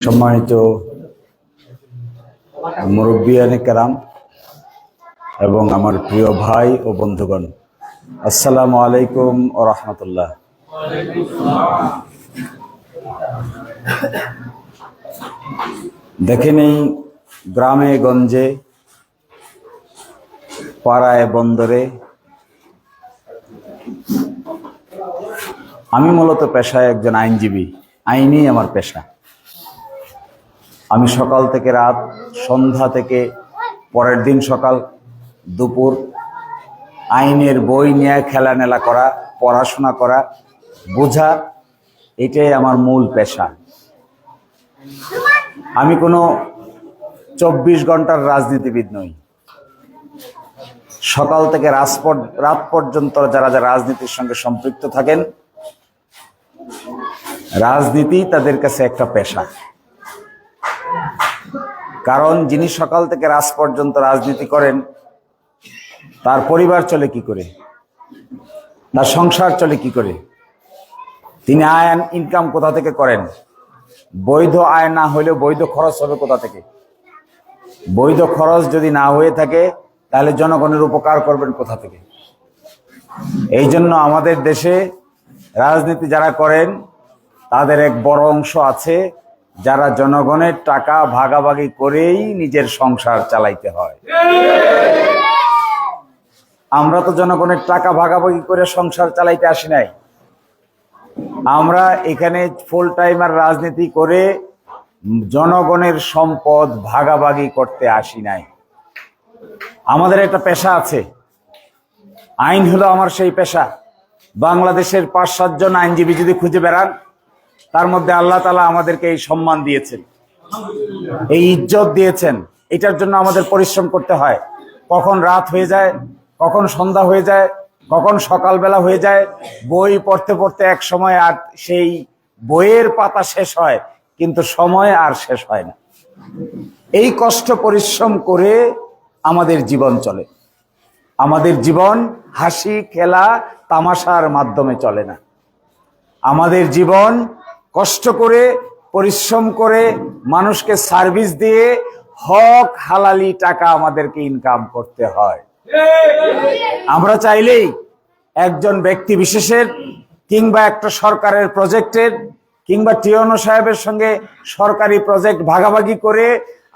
সম্মানিত মুরব্বিয়ানে কেরাম এবং আমার প্রিয় ভাই ও বন্ধুগণ, আসসালামু আলাইকুম ওয়া রাহমাতুল্লাহ। দেখেন, এই গ্রামে গঞ্জে, পাড়ায় বন্দরে আমি মূলত পেশায় একজন আইনজীবী। আইনই আমার পেশা। আমি সকাল থেকে রাত, সন্ধ্যা থেকে পরের দিন সকাল, দুপুর আইনের বই নিয়ে খেলানেলা করা, পড়াশোনা করা, বোঝা, এটাই আমার মূল পেশা। আমি কোনো 24 ঘন্টার রাজনীতিবিদ নই। সকাল থেকে রাত পর্যন্ত যারা রাজনীতির সঙ্গে সম্পৃক্ত থাকেন, রাজনীতি তাদের কাছে একটা পেশা। কারণ যিনি সকাল থেকে রাত পর্যন্ত রাজনীতি করেন, তার পরিবার চলে কি করে, তার সংসার চলে কি করে, তিনি আয় ইনকাম কোথা থেকে করেন, বৈধ আয় না হলেও বৈধ খরচ হবে কোথা থেকে, বৈধ খরচ যদি না হয়ে থাকে তাহলে জনগণের উপকার করবেন কোথা থেকে। এই জন্য আমাদের দেশে রাজনীতি যারা করেন তাদের এক বড় অংশ আছে যারা জনগণের টাকা ভাগাভাগি করেই নিজের সংসার চালাইতে হয়। আমরা তো জনগণের টাকা ভাগাভাগি করে সংসার চালাইতে আসি নাই। আমরা এখানে ফুল টাইমার রাজনীতি করে জনগণের সম্পদ ভাগাভাগি করতে আসি নাই। আমাদের একটা পেশা আছে, আইন হলো আমার সেই পেশা। বাংলাদেশের 5-7 জন আইনজীবী যদি খুঁজে বেড়ান, তার মধ্যে আল্লাহ তাআলা আমাদেরকে এই সম্মান দিয়েছেন, এই ইজ্জত দিয়েছেন। এটার জন্য আমাদের পরিশ্রম করতে হয়। কখন রাত হয়ে যায়, কখন সন্ধ্যা হয়ে যায়, কখন সকালবেলা হয়ে যায়। বই পড়তে পড়তে এক সময় আর সেই বইয়ের পাতা শেষ হয়, কিন্তু সময় আর শেষ হয় না। এই কষ্ট পরিশ্রম করে আমাদের জীবন চলে। আমাদের জীবন হাসি খেলা তামাশার মাধ্যমে চলে না। আমাদের জীবন কষ্ট করে, পরিশ্রম করে, মানুষকে সার্ভিস দিয়ে হক হালালি টাকা আমাদেরকে ইনকাম করতে হয়। আমরা চাইলেই একজন ব্যক্তি বিশেষের কিংবা একটা সরকারের প্রজেক্টের কিংবা টিওনো সাহেবের সঙ্গে সরকারি প্রজেক্ট ভাগাভাগি করে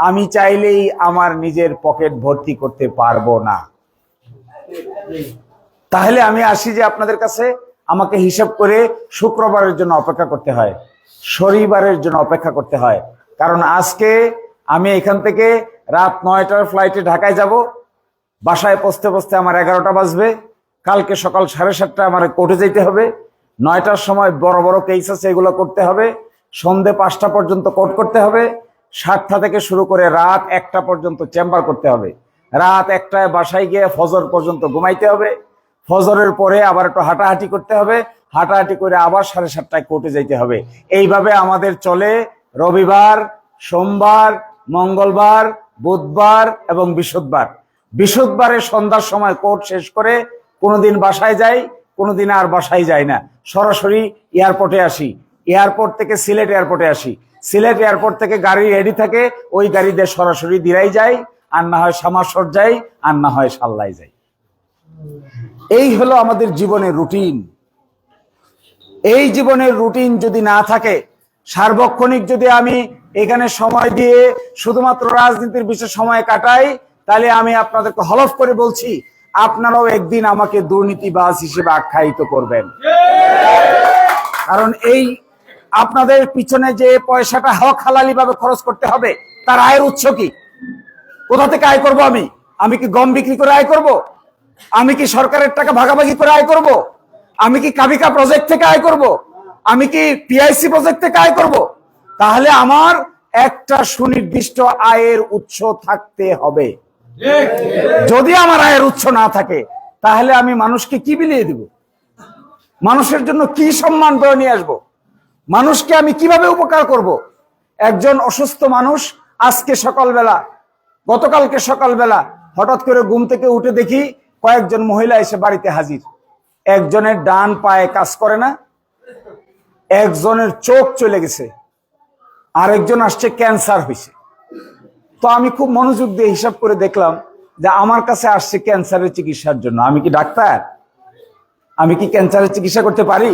আমি চাইলেই আমার নিজের পকেট ভর্তি করতে পারবো না। তাহলে আমি আসি যে আপনাদের কাছে আমাকে হিসাব করে শুক্রবারের জন্য অপেক্ষা করতে হয়, শনিবারের জন্য অপেক্ষা করতে হয়। কারণ আজকে আমি এখান থেকে রাত 9টার ফ্লাইটে ঢাকায় যাব। বাসায় পৌঁছতে পৌঁছতে আমার 11টা বাজবে। কালকে সকাল 7:30টায় আমার কোর্টে যেতে হবে। 9টার সময় বড় বড় কেস আছে, এগুলো করতে হবে। সন্ধে 5টা পর্যন্ত কোর্ট করতে হবে। 7টা থেকে শুরু করে রাত 1টা পর্যন্ত চেম্বার করতে হবে। রাত 1টায় বাসায় গিয়ে ফজর পর্যন্ত ঘুমাইতে হবে। ফজরের পরে আবার একটু হাঁটাহাঁটি করতে হবে। হাঁটাহাঁটি করে আবার 7:30টায় কোর্টে যেতে হবে। এইভাবে আমাদের চলে রবিবার, সোমবার, মঙ্গলবার, বুধবার এবং বৃহস্পতিবার। বৃহস্পতিবারে সন্ধ্যার সময় কোর্ট শেষ করে কোনোদিন বাসায় যাই, কোনোদিন আর বাসায় যাই না, সরাসরি এয়ারপোর্টে আসি। এয়ারপোর্ট থেকে সিলেট এয়ারপোর্টে আসি। সিলেট এয়ারপোর্ট থেকে গাড়ি রেডি থাকে, ওই গাড়িতে সরাসরি দিরাই যাই, আর না হয় সামাসর যাই, আর না হয় সাল্লাই যাই। এই হলো আমাদের জীবনের রুটিন। এই জীবনের রুটিন যদি না থাকে, সার্বক্ষণিক যদি আমি এখানে সময় দিয়ে শুধুমাত্র রাজনীতির বিষয়ে সময় কাটাই, তাহলে আমি আপনাদেরকে হলফ করে বলছি, আপনারাও একদিন আমাকে দুর্নীতিবাজ হিসেবে আখ্যায়িত করবেন। কারণ এই আপনাদের পিছনে যে পয়সাটা হক হালালি ভাবে খরচ করতে হবে, তার আয়ের উৎস কি? কোথা থেকে আয় করব? আমি কি গম বিক্রি করে আয় করব? আমি কি সরকারের টাকা ভাগাভাগি করে আয় করব? আমি কি কাবিকা প্রজেক্ট থেকে আয় করব? আমি কি পিআইসি প্রজেক্ট থেকে আয় করব? তাহলে আমার একটা সুনির্দিষ্ট আয়ের উৎস থাকতে হবে। যদি আমার আয়ের উৎস না থাকে, তাহলে আমি মানুষকে কি বিলিয়ে দিব? মানুষের জন্য কি সম্মান বয়ে নিয়ে আসবো? মানুষকে আমি কিভাবে উপকার করব? একজন অসুস্থ মানুষ গতকালকে সকালবেলা হঠাৎ করে ঘুম থেকে উঠে দেখি কয়েকজন মহিলা এসে বাড়িতে হাজির। একজনের ডান পায়ে কাজ করে না, একজনের চোখ চলে গেছে, আরেকজন আসছে ক্যান্সার হয়েছে। তো আমি খুব মনোযোগ দিয়ে হিসাব করে দেখলাম যে আমার কাছে আসছে ক্যান্সারের চিকিৎসার জন্য। আমি কি ডাক্তার? আমি কি ক্যান্সারের চিকিৎসা করতে পারি?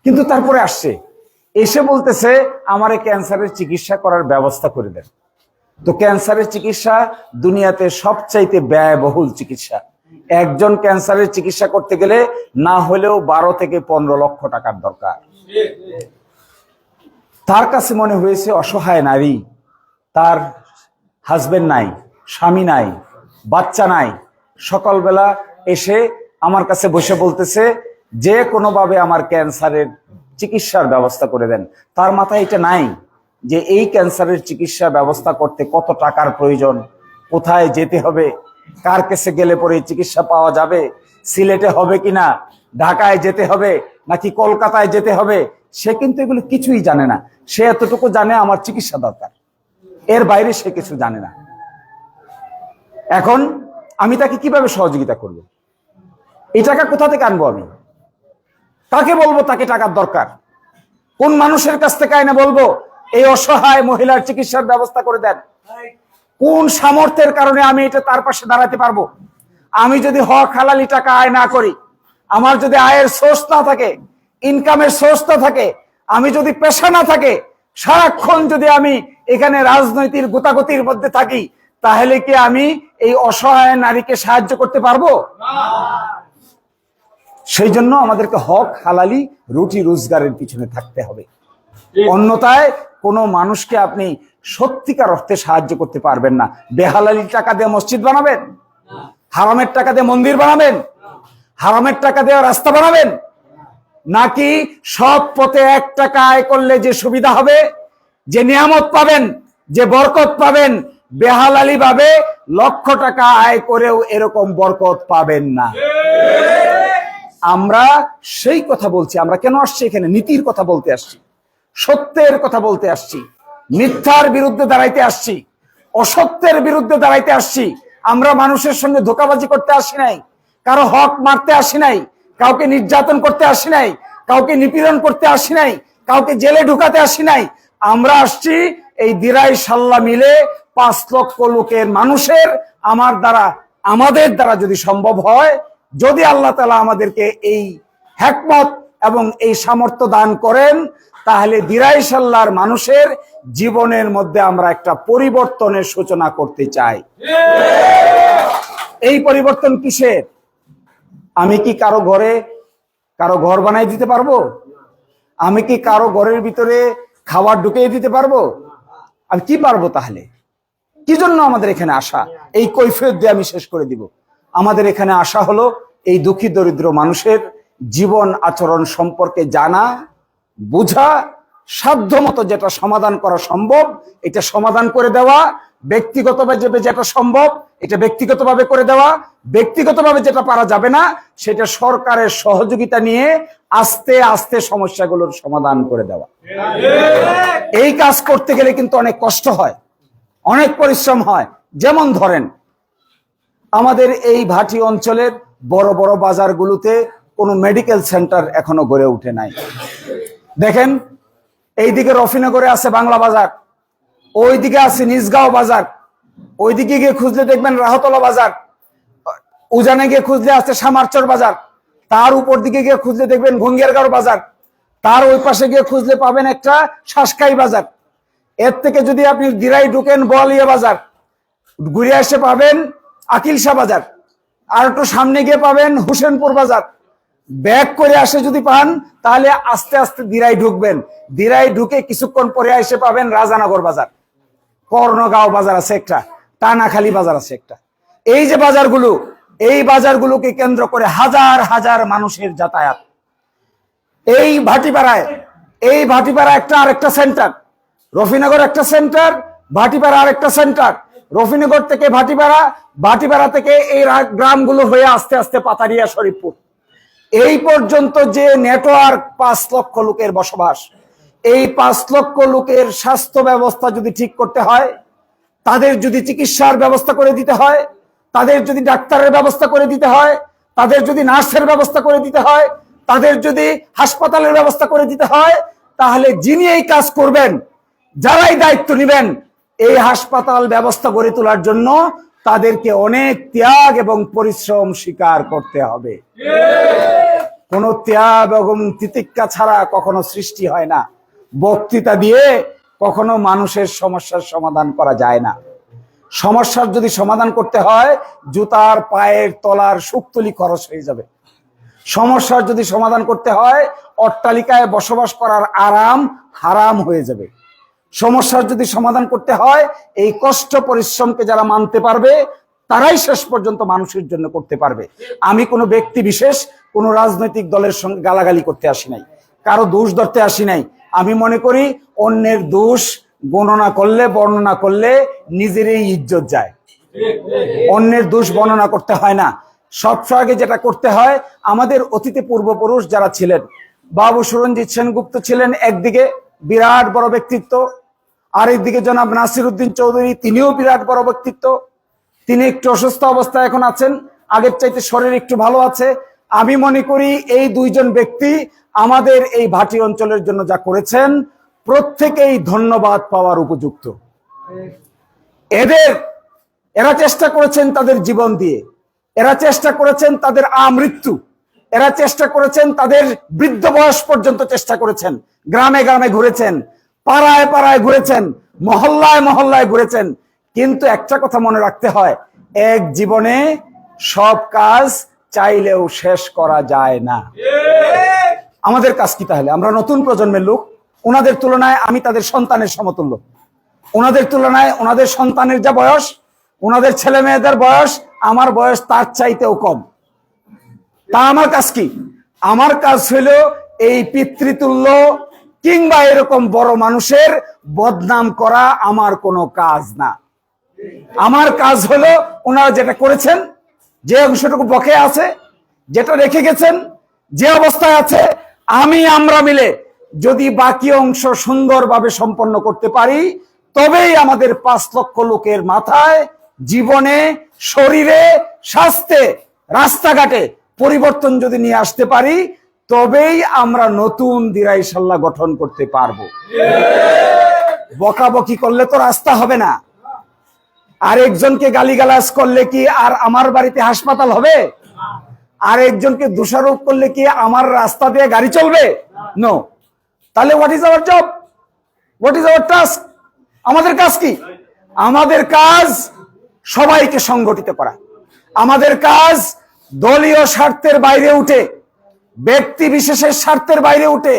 কিন্তু তারপরে আসছে, এসে বলতেছে আমারে ক্যান্সারের চিকিৎসা করার ব্যবস্থা করে দেন। তো ক্যান্সারের চিকিৎসা দুনিয়াতে সবচাইতে ব্যয়বহুল চিকিৎসা। একজন ক্যান্সারের চিকিৎসা করতে গেলে না হলেও 12 থেকে 15 লক্ষ টাকার দরকার। তার কাছে মনে হয়েছে অসহায় নারী, তার হাজবেন্ড নাই, স্বামী নাই, বাচ্চা নাই, সকালবেলা এসে আমার কাছে বসে বলতেছে যে কোনোভাবে আমার ক্যান্সারের চিকিৎসার ব্যবস্থা করে দেন। তার মাথায় এটা নাই যে এই ক্যান্সারের চিকিৎসা ব্যবস্থা করতে কত টাকার প্রয়োজন, কোথায় যেতে হবে, কার কাছে গেলে পরে চিকিৎসা পাওয়া যাবে, সিলেটে হবে কিনা, ঢাকায় যেতে হবে নাকি কলকাতায় যেতে হবে, সে কিন্তু এগুলো কিছুই জানে না। সে এতটুকু জানে আমার চিকিৎসা দরকার, এর বাইরে সে কিছু জানে না। এখন আমি তাকে কিভাবে সহযোগিতা করব? এই টাকা কোথা থেকে আনবো? আমি কাকে বলবো তাকে টাকার দরকার? কোন মানুষের কাছ থেকে আইনে বলবো এই অসহায় মহিলার চিকিৎসার ব্যবস্থা করে দেন? কোন সামর্থ্যের কারণে আমি এটা তার পাশে দাঁড়াতে পারবো? আমি যদি হক হালালি টাকা আয় না করি, আমার যদি আয়ের সোর্স না থাকে, ইনকামের সোর্স না থাকে, আমি যদি পেশা না থাকে, সারাক্ষণ যদি আমি এখানে রাজনৈতিক গোতাগতির মধ্যে থাকি, তাহলে কি আমি এই অসহায় নারীকে সাহায্য করতে পারবো? সেই জন্য আমাদেরকে হক হালালি রুটি রোজগারের পিছনে থাকতে হবে। অন্যথায় কোনো মানুষকে আপনি সত্যিকার অর্থে সাহায্য করতে পারবেন না। বেহালালি টাকা দিয়ে মসজিদ বানাবেন, হারামের টাকা দিয়ে মন্দির বানাবেন, হারামের টাকা দিয়ে রাস্তা বানাবেন, নাকি সব পথে 1 টাকা আয় করলে যে সুবিধা হবে, যে নিয়ামত পাবেন, যে বরকত পাবেন, বেহালালি ভাবে লক্ষ টাকা আয় করেও এরকম বরকত পাবেন না। আমরা সেই কথা বলছি। আমরা কেন আসছি এখানে? নীতির কথা বলতে আসছি, সত্যের কথা বলতে আসছি, মিথ্যার বিরুদ্ধে দাঁড়াইতে আসছি, অসত্যের বিরুদ্ধে দাঁড়াইতে আসছি। আমরা মানুষের সঙ্গে ধোঁকাবাজি করতে আসি নাই, কারো হক মারতে আসি নাই, কাউকে নির্যাতন করতে আসি নাই, কাউকে নিপীড়ন করতে আসি নাই, কাউকে জেলে ঢুকাতে আসি নাই। আমরা আসছি এই দিরাই সাল্লা মিলে 5 লক্ষ লোকের মানুষের আমাদের দ্বারা যদি সম্ভব হয়, যদি আল্লাহ তাআলা আমাদেরকে এই হিকমত এবং এই সামর্থ্য দান করেন, তাহলে দিরাই সাল্লার মানুষের জীবনের মধ্যে আমরা একটা পরিবর্তনের সূচনা করতে চাই। এই পরিবর্তন কিসের? আমি কি কারো ঘর বানাই দিতে পারবো? আমি কি কারো ঘরের ভিতরে খাবার ঢুকিয়ে দিতে পারবো? আমি কি পারবো? তাহলে কি জন্য আমাদের এখানে আসা? এই কৈফিয়ত দিয়ে আমি শেষ করে দিব। আমাদের এখানে আসা হলো এই দুঃখী দরিদ্র মানুষের জীবন আচরণ সম্পর্কে জানা, বুঝা, সাধ্যমতো যেটা সমাধান করা সম্ভব এটা সমাধান করে দেওয়া, ব্যক্তিগতভাবে যেটা সম্ভব এটা ব্যক্তিগতভাবে করে দেওয়া, ব্যক্তিগতভাবে যেটা পারা যাবে না সেটা সরকারের সহযোগিতা নিয়ে আস্তে আস্তে সমস্যাগুলোর সমাধান করে দেওয়া। এই কাজ করতে গেলে কিন্তু অনেক কষ্ট হয়, অনেক পরিশ্রম হয়। যেমন ধরেন, আমাদের এই ভাটি অঞ্চলের বড় বড় বাজারগুলোতে কোনো মেডিকেল সেন্টার এখনো গড়ে উঠে নাই। দেখেন, এইদিকে রফিনগরে আছে বাংলা বাজার, ওইদিকে আছে নিজগাঁও বাজার, ওইদিকে গিয়ে খুঁজলে দেখবেন রাহতলা বাজার, উজানে গিয়ে খুঁজলে আছে সামারচর বাজার, তার উপর দিকে গিয়ে খুঁজলে দেখবেন ভঙ্গিয়ারগাঁও বাজার, তার ওই পাশে গিয়ে খুঁজলে পাবেন একটা শাসকাই বাজার। এর থেকে যদি আপনি দিরাই ঢুকেন বোয়ালিয়া বাজার, ঘুরে এসে পাবেন আকিলশা বাজার, আর একটু সামনে গিয়ে পাবেন হুসেনপুর বাজার। ব্যাক করে আসে যদি পান তাহলে আস্তে আস্তে দিরাই ঢুকবেন, দিরাই ঢুকে কিছুক্ষণ পরে এসে পাবেন রাজানগর বাজার, কর্ণগাঁও বাজার আছে একটা, টানাখালী বাজার আছে একটা। এই যে বাজারগুলো, এই বাজারগুলোকে কেন্দ্র করে হাজার হাজার মানুষের যাতায়াত। এই ভাটিপাড়া একটা আরেকটা সেন্টার, রফিনগর একটা সেন্টার, ভাটিপাড়া আরেকটা সেন্টার, রফিনগর থেকে ভাটিপাড়া, ভাটিপাড়া থেকে এই গ্রামগুলো হয়ে আস্তে আস্তে পাতারিয়া, শরীফপুর, এই পর্যন্ত যে নেটওয়ার্ক 5 লক্ষ লোকের বসবাস। এই 5 লক্ষ লোকের স্বাস্থ্য ব্যবস্থা যদি ঠিক করতে হয়, তাদের যদি চিকিৎসার ব্যবস্থা করে দিতে হয়, তাদের যদি ডাক্তারের ব্যবস্থা করে দিতে হয়, তাদের যদি নার্সের ব্যবস্থা করে দিতে হয়, তাদের যদি হাসপাতালের ব্যবস্থা করে দিতে হয়, তাহলে যিনি এই কাজ করবেন যারাই দায়িত্ব নেবেন এই হাসপাতাল ব্যবস্থা গড়ে তোলার জন্য তাদেরকে অনেক ত্যাগ এবং পরিশ্রম স্বীকার করতে হবে। কোন ত্যাগ এবং তিতিক্ষা ছাড়া কখনো সৃষ্টি হয় না। বক্তৃতা দিয়ে কখনো মানুষের সমস্যার সমাধান করা যায় না। সমস্যার যদি সমাধান করতে হয় জুতার পায়ের তলার সুক্তলি খরচ হয়ে যাবে। সমস্যার যদি সমাধান করতে হয় অট্টালিকায় বসবাস করার আরাম হারাম হয়ে যাবে। সমস্যার যদি সমাধান করতে হয় এই কষ্ট পরিশ্রমকে যারা মানতে পারবে তারাই শেষ পর্যন্ত মানুষের জন্য করতে পারবে। আমি কোনো ব্যক্তি বিশেষ কোনো রাজনৈতিক দলের সঙ্গে গালাগালি করতে আসি নাই, কারো দোষ ধরতে আসি নাই। আমি মনে করি অন্যের দোষ বর্ণনা করলে নিজেরই ইজ্জত যায়। অন্যের দোষ বর্ণনা করতে হয় না। সবচেয়ে আগে যেটা করতে হয়, আমাদের অতীতে পূর্বপুরুষ যারা ছিলেন, বাবু সুরঞ্জিত সেনগুপ্ত ছিলেন একদিকে বিরাট বড় ব্যক্তিত্ব, আরেকদিকে জনাব নাসির উদ্দিন চৌধুরী, তিনিও বিরাট বড় ব্যক্তিত্ব। তিনি একটু অসুস্থ অবস্থায় এখন আছেন, আগের চাইতে শরীর একটু ভালো আছে। আমি মনে করি এই দুইজন ব্যক্তি আমাদের এই ভাটি অঞ্চলের জন্য যা করেছেন প্রত্যেকেই ধন্যবাদ পাওয়ার উপযুক্ত। এরা চেষ্টা করেছেন তাদের জীবন দিয়ে, এরা চেষ্টা করেছেন তাদের আমৃত্যু, এরা চেষ্টা করেছেন তাদের বৃদ্ধ বয়স পর্যন্ত চেষ্টা করেছেন। গ্রামে গ্রামে ঘুরেছেন, পাড়ায় পাড়ায় ঘুরেছেন, মহল্লায় মহল্লায় ঘুরেছেন। কিন্তু একটা কথা মনে রাখতে হয়, এক জীবনে সব কাজ চাইলেও শেষ করা যায় না। আমাদের কাজ কি তাহলে? আমরা নতুন প্রজন্মের লোক, ওনাদের তুলনায় আমি তাদের সন্তানের সমতুল্য। ওনাদের তুলনায় ওনাদের সন্তানের যা বয়স, ওনাদের ছেলে মেয়েদের বয়স, আমার বয়স তার চাইতেও কম। তা আমার কাজ কি? আমার কাজ হলো এই পিতৃতুল্য কিংবা এরকম বড় মানুষের বদনাম করা আমার কোনো কাজ না। আমার কাজ হলো ওনারা যেটা করেছেন, যে অংশটুকু বকে আছে, যেটা রেখে গেছেন, যে অবস্থায় আছে, আমরা মিলে যদি বাকি অংশ সুন্দরভাবে সম্পন্ন করতে পারি তবেই আমাদের 5 লক্ষ লোকের মাথায়, জীবনে, শরীরে, স্বাস্থ্যে, রাস্তাঘাটে পরিবর্তন যদি নিয়ে আসতে পারি তবেই আমরা নতুন দিরাইশাল্লাহ গঠন করতে পারবো। বকাবকি করলে তো রাস্তা হবে না। আরেকজনকে গালিগালাজ করলে কি আর আমার বাড়িতে হাসপাতাল হবে? আরেকজনকে দোষারোপ করলে কি আমার রাস্তা দিয়ে গাড়ি চলবে? নো। তাহলে what is our job? What is our task? আমাদের কাজ কি? আমাদের কাজ সবাইকে সংগঠিত করা। আমাদের কাজ দলীয় স্বার্থের বাইরে উঠে, ব্যক্তি বিশেষের স্বার্থের বাইরে উঠে,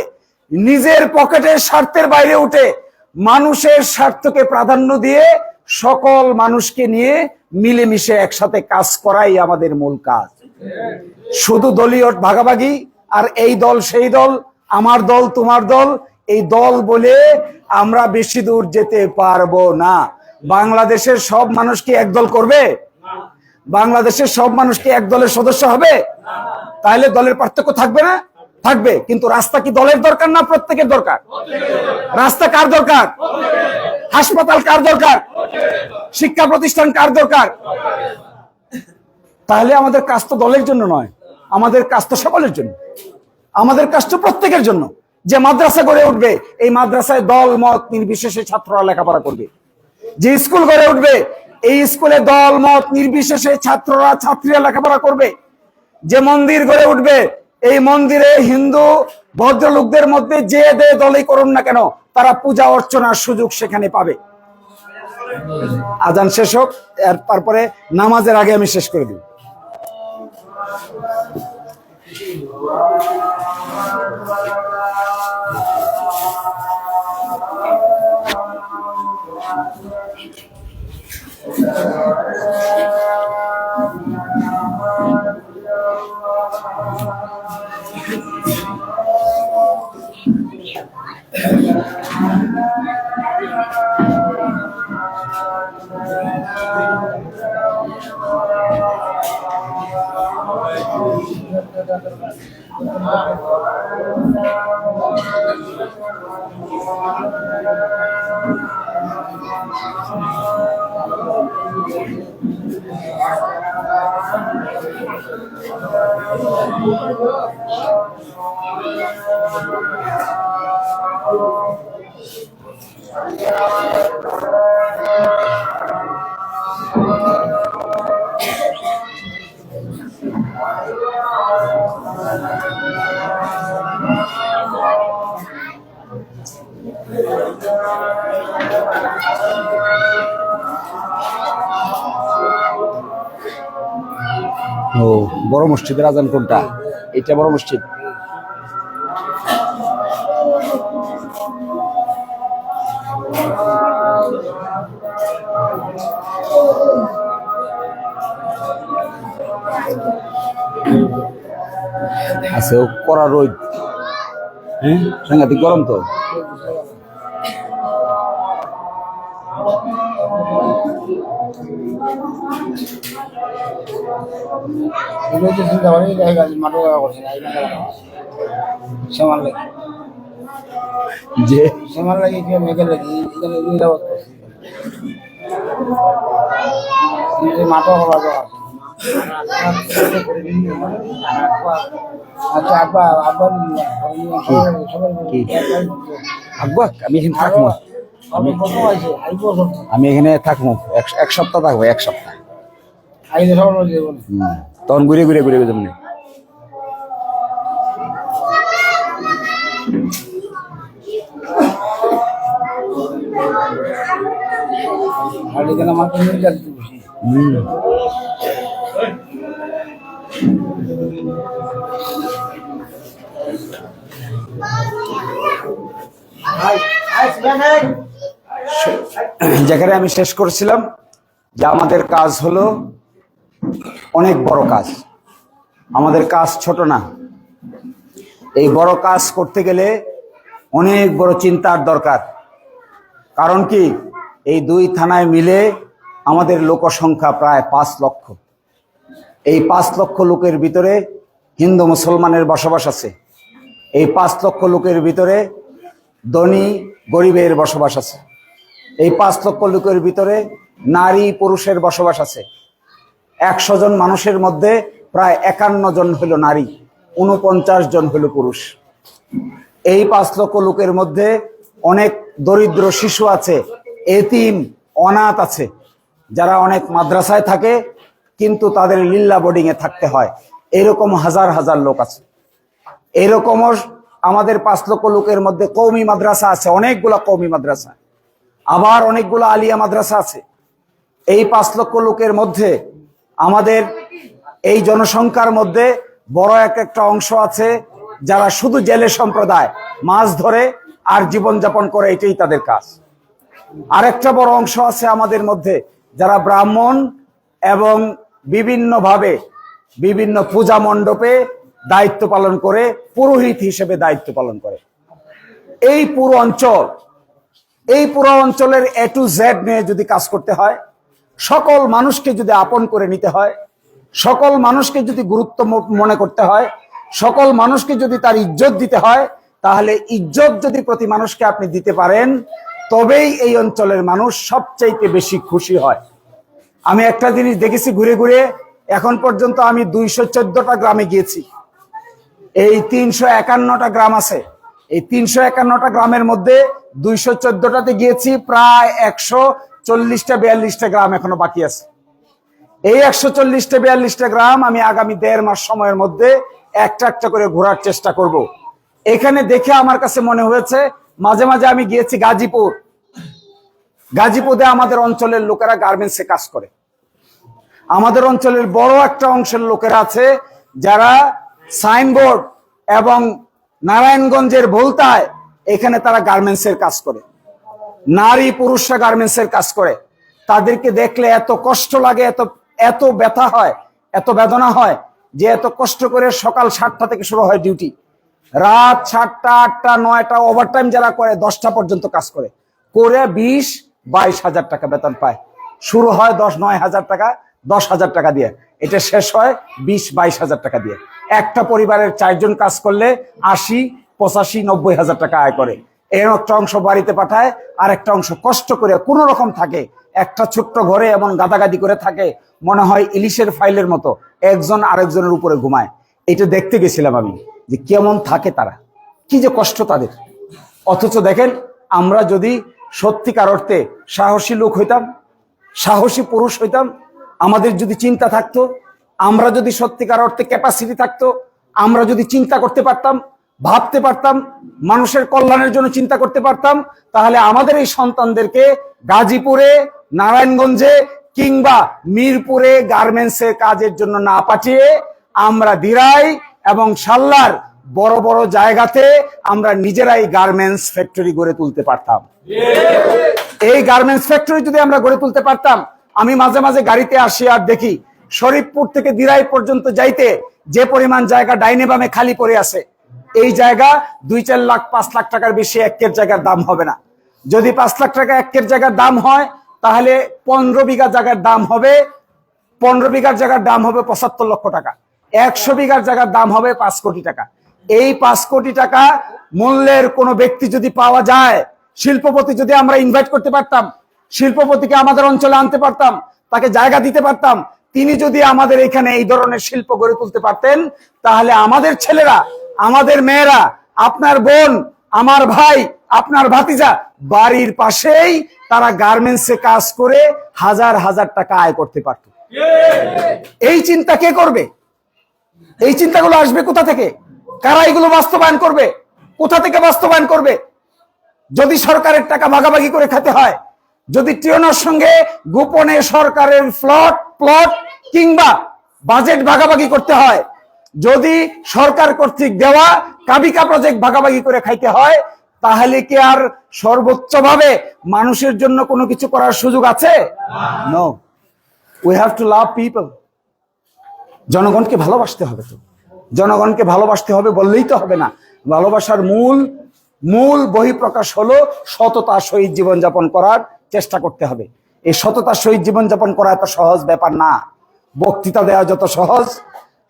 নিজের পকেটের স্বার্থের বাইরে উঠে মানুষের স্বার্থকে প্রাধান্য দিয়ে সকল মানুষকে নিয়ে মিলেমিশে একসাথে কাজ করাই আমাদের মূল কাজ। শুধু দলীয় ভাগাভাগি আর এই দল সেই দল, আমার দল তোমার দল, এই দল বলে আমরা বেশি দূর যেতে পারবো না। বাংলাদেশের সব মানুষ কি এক দল করবে? বাংলাদেশের সব মানুষ কি এক দলের সদস্য হবে? তাহলে দলের পার্থক্য থাকবে না? থাকবে। কিন্তু রাস্তা কি দলের দরকার না প্রত্যেকের দরকার? রাস্তা কার দরকার? হাসপাতাল কার দরকার? শিক্ষা প্রতিষ্ঠান কার দরকার? তাহলে আমাদের কাজ তো দলের জন্য নয়, আমাদের কাজ তো সকলের জন্য, আমাদের কাজ তো প্রত্যেকের জন্য। যে মাদ্রাসা গড়ে উঠবে, এই মাদ্রাসায় দল মত নির্বিশেষে ছাত্ররা লেখাপড়া করবে। যে স্কুল গড়ে উঠবে, এই স্কুলে দল মত নির্বিশেষে ছাত্ররা ছাত্রীরা লেখাপড়া করবে। যে মন্দির গড়ে উঠবে, এই মন্দিরে হিন্দু ভদ্রলোকদের মধ্যে যে দলই করুন না কেন তারা পূজা অর্চনার সুযোগ সেখানে পাবে। আজান শেষ হোক, তারপরে নামাজের আগে আমি শেষ করে দিই। ও বড় মসজিদের আজান কোনটা? এটা বড় মসজিদ। আছে কড়া রোদ, হ্যাঁ সাংঘাতিক গরম তো। যে সেমার লাগে মেঘের লাগে মাঠও হওয়া যাওয়া। আচ্ছা আব্বা আব্বা আব্বা আমি এখানে থাকবো, আমি এখানে থাকবো এক সপ্তাহ থাকবো, এক সপ্তাহ তখন ঘুরে ঘুরে ঘুরে যেমন। যেখানে আমি শেষ করেছিলাম যে আমাদের কাজ হলো অনেক বড় কাজ, আমাদের কাজ ছোট না। এই বড় কাজ করতে গেলে অনেক বড় চিন্তার দরকার। কারণ কি, এই দুই থানায় মিলে আমাদের লোক সংখ্যা প্রায় 5 লক্ষ। এই 5 লক্ষ লোকের ভিতরে হিন্দু মুসলমানের বসবাস আছে। এই 5 লক্ষ লোকের ভিতরে ধনী গরিবের বসবাস আছে। এই 5 লক্ষ লোকের ভিতরে নারী পুরুষের বসবাস আছে। 100 জন মানুষের মধ্যে প্রায় 51 জন হলো নারী, 49 জন হলো পুরুষ। এই 5 লক্ষ লোকের মধ্যে অনেক দরিদ্র শিশু আছে, এতিম অনাথ আছে, যারা অনেক মাদ্রাসায় থাকে কিন্তু তাদের লিল্লা বোর্ডিং এ থাকতে হয়। এরকম হাজার হাজার লোক আছে। এরকমও আমাদের 5 লক্ষ লোকের মধ্যে কওমি মাদ্রাসা আছে, অনেকগুলা কওমি মাদ্রাসা, আবার অনেকগুলো আলিয়া মাদ্রাসা আছে। এই 5 লক্ষ লোকের মধ্যে আমাদের এই জনসংখ্যার মধ্যে বড় একটা অংশ আছে যারা শুধু জেলে সম্প্রদায়, মাছ ধরে আর জীবনযাপন করে, এটাই তাদের কাজ। আরেকটা বড় অংশ আছে আমাদের মধ্যে যারা ব্রাহ্মণ এবং বিভিন্নভাবে বিভিন্ন পূজা মণ্ডপে দায়িত্ব পালন করে, পুরোহিত হিসেবে দায়িত্ব পালন করে। এই পুরো অঞ্চলের A to Z নিয়ে যদি কাজ করতে হয়, সকল মানুষকে যদি আপন করে নিতে হয়, সকল মানুষকে যদি গুরুত্ব মনে করতে হয়, সকল মানুষকে যদি তার ইজ্জত দিতে হয়, তাহলে ইজ্জত যদি প্রতি মানুষকে আপনি দিতে পারেন, তবেই এই অঞ্চলের মানুষ সবচাইতে বেশি খুশি হয়। আমি একটা জিনিস দেখেছি ঘুরে ঘুরে, এখন পর্যন্ত আমি 214টা গ্রামে গিয়েছি। এই 351টা গ্রাম আছে, এই 351টা গ্রামের মধ্যে 214টাতে গিয়েছি, প্রায় 140-42টা গ্রাম এখনো বাকি আছে। এই 140-42টা গ্রাম আমি আগামী 1.5 মাস সময়ের মধ্যে একটা একটা করে ঘোরার চেষ্টা করব। এখানে দেখে আমার কাছে মনে হয়েছে, মাঝে মাঝে আমি গিয়েছি গাজীপুরে আমাদের অঞ্চলের লোকেরা গার্মেন্টসে কাজ করে। আমাদের অঞ্চলের বড় একটা অংশের লোকেরা আছে যারা সাইনবোর্ড এবং নারায়ণগঞ্জের ভোলতায় এখানে তারা গার্মেন্টসের কাজ করে। নারী পুরুষরা গার্মেন্টসের কাজ করে। তাদেরকে দেখলে এত কষ্ট লাগে, এত ব্যথা হয়, এত বেদনা হয় যে এত কষ্ট করে সকাল 7টা থেকে শুরু হয় ডিউটি, রাত 7টা 8টা 9টা ওভারটাইম যারা করে 10টা পর্যন্ত কাজ করে 20-22 হাজার টাকা বেতন পায়। শুরু হয় 10-9 হাজার টাকা, 10 হাজার টাকা দিয়ে, এটা শেষ হয় 20-22 হাজার টাকা দিয়ে। একটা পরিবারের 4 জন কাজ করলে 80-85-90 হাজার টাকা আয় করে। এর একটা অংশ বাড়িতে পাঠায়, আর একটা অংশ কষ্ট করে কোন রকম থাকে একটা ছোট্ট ঘরে, এমন গাদাগাদি করে থাকে, মনে হয় ইলিশের ফাইলের মতো, একজন আরেকজনের উপরে ঘুমায়। এটা দেখতে গেছিলাম আমি যে কেমন থাকে তারা, কি যে কষ্ট তাদের। অথচ দেখেন, আমরা যদি সত্যিকার অর্থে সাহসী লোক হইতাম, সাহসী পুরুষ হইতাম। আমাদের যদি চিন্তা থাকতো, আমরা যদি সত্যিকার অর্থে ক্যাপাসিটি থাকতো, আমরা যদি চিন্তা করতে পারতাম, ভাবতে পারতাম, মানুষের কল্যাণের জন্য চিন্তা করতে পারতাম, তাহলে আমাদের এই সন্তানদেরকে গাজীপুরে, নারায়ণগঞ্জে কিংবা মিরপুরে গার্মেন্টসে কাজের জন্য না পাঠিয়ে আমরা দিরাই এবং সাল্লার বড় বড় জায়গাতে আমরা নিজেরাই গার্মেন্টস ফ্যাক্টরি গড়ে তুলতে পারতাম। এই গার্মেন্টস ফ্যাক্টরি যদি আমরা গড়ে তুলতে পারতাম, আমি মাঝে মাঝে গাড়িতে আসি আর দেখি শরীফপুর থেকে দিরাই পর্যন্ত যাইতে যে পরিমাণ জায়গা ডাইনে বামে খালি পড়ে আছে, এই জায়গা 2-4 লাখ 5 লাখ টাকার বেশি একের জায়গার দাম হবে না। যদি 5 লাখ টাকা একের জায়গার দাম হয়, তাহলে 15 বিঘা জায়গার দাম হবে 15 বিঘার জায়গার দাম হবে 75 লক্ষ টাকা। 100 বিঘার জায়গার দাম হবে 5 কোটি টাকা। এই 5 কোটি টাকা মূল্যের কোনো ব্যক্তি যদি পাওয়া যায়, শিল্পপতি যদি আমরা ইনভাইট করতে পারতাম, শিল্পপতিকে আমাদের অঞ্চলে আনতে পারতাম, তাকে জায়গা দিতে পারতাম, তিনি যদি আমাদের এখানে এই ধরনের শিল্প গড়ে তুলতে পারতেন, তাহলে আমাদের ছেলেরা, আমাদের মেয়েরা, আপনার বোন, আমার ভাই, আপনার ভাতিজা বাড়ির পাশেই তারা গার্মেন্টসে কাজ করে হাজার হাজার টাকা আয় করতে পারত। এই চিন্তা কে করবে? এই চিন্তাগুলো আসবে কোথা থেকে? কারা এগুলো বাস্তবায়ন করবে? কোথা থেকে বাস্তবায়ন করবে? যদি সরকারের টাকা ভাগাভাগি করে খেতে হয়, যদি টিওনার সঙ্গে গোপনে সরকারের প্লট কিংবা বাজেট ভাগাভাগি করতে হয়, যদি সরকার কর্তৃক দেওয়া কাবিকা প্রজেক্ট ভাগাভাগি করে খাইতে হয়, তাহলে কি আর সর্বোচ্চভাবে মানুষের জন্য কোনো কিছু করার সুযোগ আছে? No. We have to love people. জনগণকে ভালোবাসতে হবে। তো জনগণকে ভালোবাসতে হবে বললেই তো হবে না। ভালোবাসার মূল বহিঃপ্রকাশ হলো সততার সহিত জীবনযাপন করার চেষ্টা করতে হবে। এই সততার সহিত জীবনযাপন করা এত সহজ ব্যাপার না। বক্তৃতা দেওয়া যত সহজ,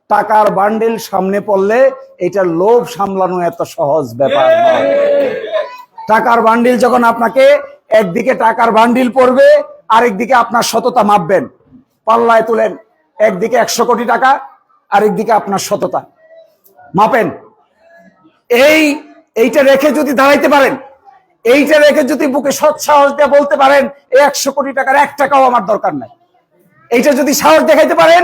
টাকার বান্ডিল সামনে পড়লে এটা লোভ সামলানো এত সহজ ব্যাপার নয়। টাকার বান্ডিল যখন আপনাকে, একদিকে টাকার বান্ডিল পড়বে, আরেকদিকে আপনার সততা মাপবেন, পাল্লায় তুলেন, একদিকে 100 কোটি টাকা, আরেকদিকে আপনার সততা মাপেন। এইটা রেখে যদি দাঁড়াইতে পারেন, এইটা রেখে যদি বুকে সৎ সাহস দিয়ে বলতে পারেন 100 কোটি টাকার 1 টাকাও আমার দরকার নাই, এইটা যদি সাহস দেখাইতে পারেন,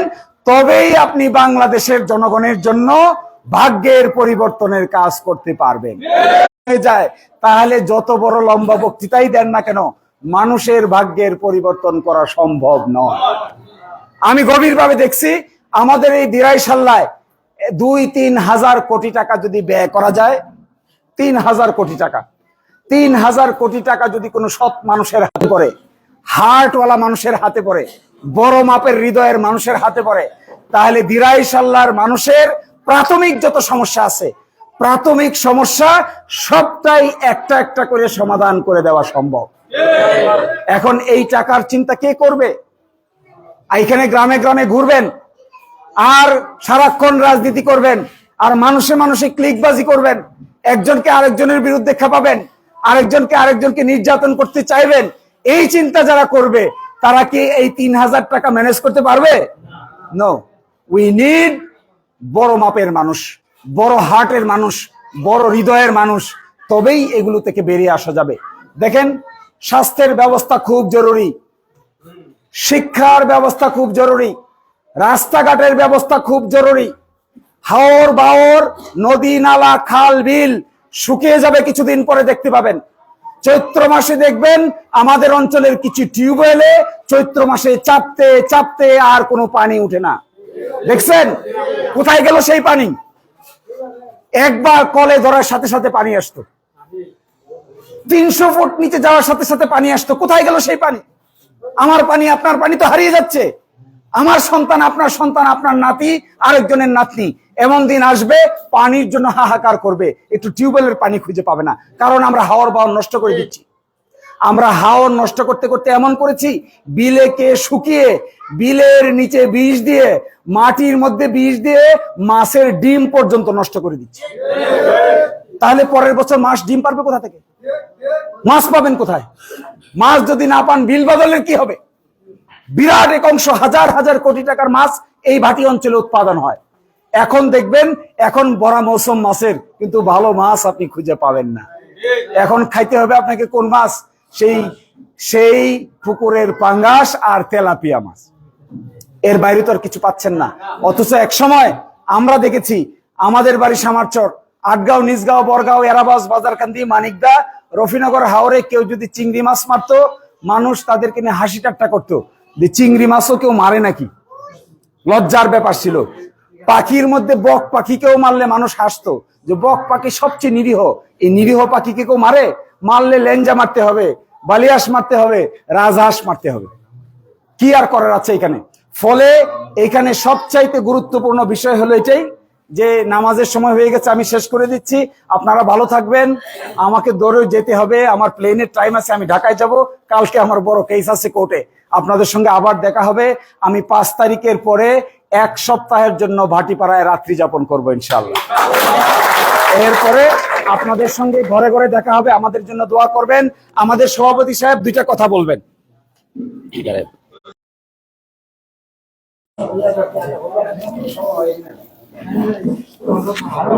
তবেই আপনি বাংলাদেশের জনগণের জন্য ভাগ্যের পরিবর্তনের কাজ করতে পারবেন। যায় তাহলে যত বড় লম্বা বক্তৃতাই দেন না কেন, মানুষের ভাগ্যের পরিবর্তন করা সম্ভব নয়। আমি গভীরভাবে দেখছি আমাদের এই দিরাই সাল্লায় 2-3 হাজার কোটি টাকা যদি ব্যয় করা যায়, 3,000 কোটি টাকা, 3,000 কোটি টাকা যদি কোনো সৎ মানুষের হাতে পড়ে, হার্টওয়ালা মানুষের হাতে পড়ে, বড় মাপের হৃদয়ের মানুষের হাতে পড়ে, তাহলে দিরাই সাল্লার মানুষের প্রাথমিক যত সমস্যা আছে, প্রাথমিক সমস্যা সবটাই একটা একটা করে সমাধান করে দেওয়া সম্ভব। এখন এই টাকার চিন্তা কে করবে? এখানে গ্রামে গ্রামে ঘুরবেন আর সারাক্ষণ রাজনীতি করবেন, আর মানুষে মানুষে ক্লিকবাজি করবেন, একজনকে আরেকজনের বিরুদ্ধে খেপাবেন, আরেকজনকে নির্যাতন করতে চাইবেন। এই চিন্তা যারা করবে, তারা কি এই 3,000 টাকা ম্যানেজ করতে পারবে? নো। উই নিড বড় মাপের মানুষ, বড় হার্টের মানুষ, বড় হৃদয়ের মানুষ, তবেই এগুলো থেকে বেরিয়ে আসা যাবে। দেখেন, স্বাস্থ্যের ব্যবস্থা খুব জরুরি, শিক্ষার ব্যবস্থা খুব জরুরি, রাস্তাঘাটের ব্যবস্থা খুব জরুরি। হাওর বাওর, নদী নালা, খাল বিল শুকিয়ে যাবে কিছুদিন পরে, দেখতে পাবেন। চৈত্র মাসে দেখবেন আমাদের অঞ্চলের কিছু টিউবওয়েলে চৈত্র মাসে চাপতে চাপতে আর কোনো পানি উঠে না। দেখছেন কোথায় গেল সেই পানি? একবার কলে ধরার সাথে সাথে পানি আসতো, 300 ফুট নিচে যাওয়ার সাথে সাথে পানি আসতো। কোথায় গেল সেই পানি? আমার পানি, আপনার পানি তো হারিয়ে যাচ্ছে। আমার সন্তান, আপনার সন্তান, আপনার নাতি, আরেকজনের নাতনি, এমন দিন আসবে পানির জন্য হাহাকার করবে, একটু টিউবওয়েলের পানি খুঁজে পাবে না। কারণ আমরা হাওর বাওর নষ্ট করে দিচ্ছি। আমরা হাওর নষ্ট করতে করতে এমন করেছি, বিলেকে শুকিয়ে, বিলের নিচে বিষ দিয়ে, মাটির মধ্যে বিষ দিয়ে মাছের ডিম পর্যন্ত নষ্ট করে দিচ্ছি। তাহলে পরের বছর মাছ ডিম পারবে কোথা থেকে? মাছ পাবেন কোথায়? মাছ যদি না পান, বিল বদলের কি হবে? বিরাট এক অংশ, হাজার হাজার কোটি টাকার মাছ এই ভাটি অঞ্চলে উৎপাদন হয়। এখন দেখবেন, এখন বড় মৌসুম মাছের, কিন্তু ভালো মাছ আপনি খুঁজে পাবেন না। এখন খাইতে হবে আপনাকে কোন মাছ? সেই সেই পুকুরের পাঙ্গাস আর তেলাপিয়া মাছ, এর বাইরে তো আর কিছু পাচ্ছেন না। অথচ এক সময় আমরা দেখেছি আমাদের বাড়ি সামারচর, আটগাঁও, নিজগাঁও, বরগাঁও, এরাবাস, বাজারকান্দি, মানিকদা, রফিনগর, হাওরে কেউ যদি চিংড়ি মাছ মারতো, মানুষ তাদেরকে নিয়ে হাসি ঠাট্টা করতো যে চিংড়ি মাছও কেউ মারে নাকি, লজ্জার ব্যাপার ছিল। পাখির মধ্যে বক পাখিকেও মারলে মানুষ হাসতো যে বক পাখি সবচেয়ে নিরীহ, এই নিরীহ পাখিকে কেউ মারে? মারলে লেঞ্জা মারতে হবে, বালিয়াস মারতে হবে, রাজহাঁস মারতে হবে, কি আর করার আছে এখানে। ফলে এখানে সবচাইতে গুরুত্বপূর্ণ বিষয় হলো এটাই যে নামাজের সময় হয়ে গেছে, আমি শেষ করে দিচ্ছি। আপনারা ভালো থাকবেন, আমাকে দৌড়ে যেতে হবে, আমার প্লেনের টাইম আছে, আমি ঢাকায় যাব, কালকে আমার বড় কেস আছে কোর্টে, আপনাদের সঙ্গে আবার দেখা হবে। আমি 5 তারিখের পরে 1 সপ্তাহের জন্য ভাটিপাড়ায় রাত্রি যাপন করবো ইনশাআল্লাহ। এরপরে আপনাদের সঙ্গে ঘরে ঘরে দেখা হবে, আমাদের জন্য দোয়া করবেন। আমাদের সভাপতি সাহেব 2টা কথা বলবেন। ভালো